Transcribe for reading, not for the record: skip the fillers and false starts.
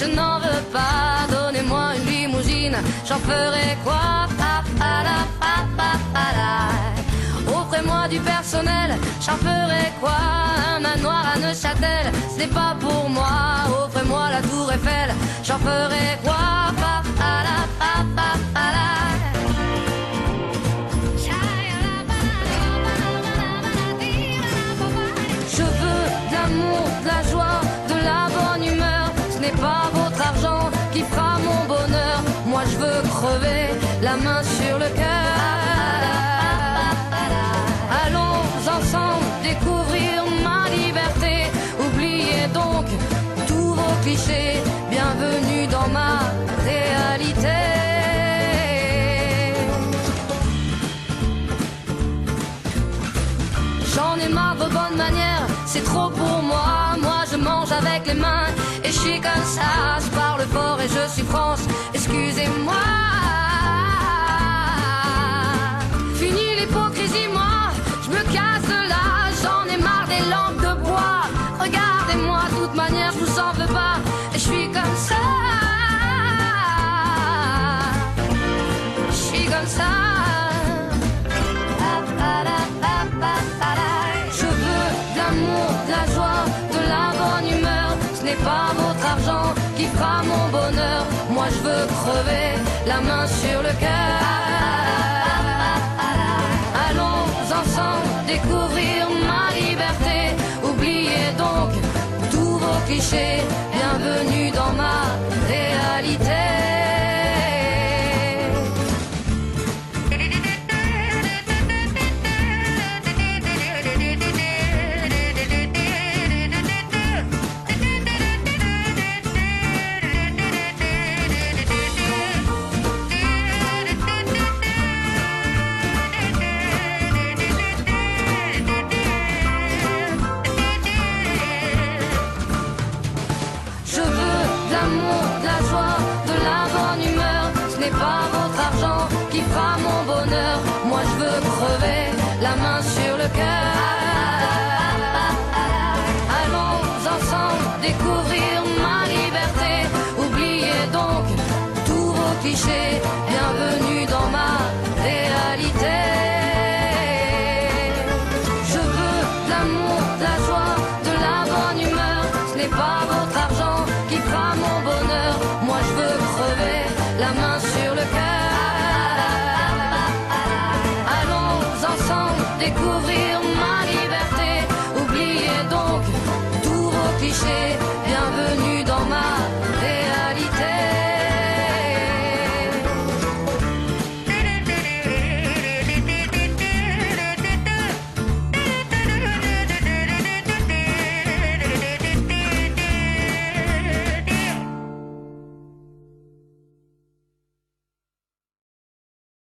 je n'en veux pas. Donnez-moi une limousine, j'en ferai quoi? Offrez-moi du personnel, j'en ferai quoi? Un manoir à Neuchâtel, ce n'est pas pour moi. Offrez-moi la tour Eiffel, j'en ferai quoi? Je veux de l'amour, de la joie, de la bonne humeur. Ce n'est pas votre argent qui fera mon bonheur. Moi je veux crever, la main sur le cœur. Allons ensemble découvrir ma liberté. Oubliez donc tous vos clichés. Bienvenue dans ma réalité. J'en ai marre de vos bonnes manières, c'est trop pour moi. Moi je mange avec les mains et je suis comme ça. Je parle fort et je suis France, excusez-moi. Fini l'hypocrisie, moi je me casse de là. J'en ai marre des langues de bois. Regardez-moi, de toute manière je vous en veux pas. Et je suis comme ça. Je suis comme ça. Je veux de l'amour, de la joie, de la bonne humeur. Ce n'est pas votre argent qui fera mon bonheur. Moi je veux crever, la main sur le cœur. Allons ensemble découvrir ma liberté. Oubliez donc tous vos clichés. Bienvenue dans ma réalité. Pas votre argent qui fera mon bonheur. Moi je veux crever, la main sur le cœur. Allons ensemble découvrir ma liberté. Oubliez donc tous vos clichés. Bienvenue dans ma réalité. Je veux de l'amour, de la joie, de la bonne humeur. Ce n'est pas votre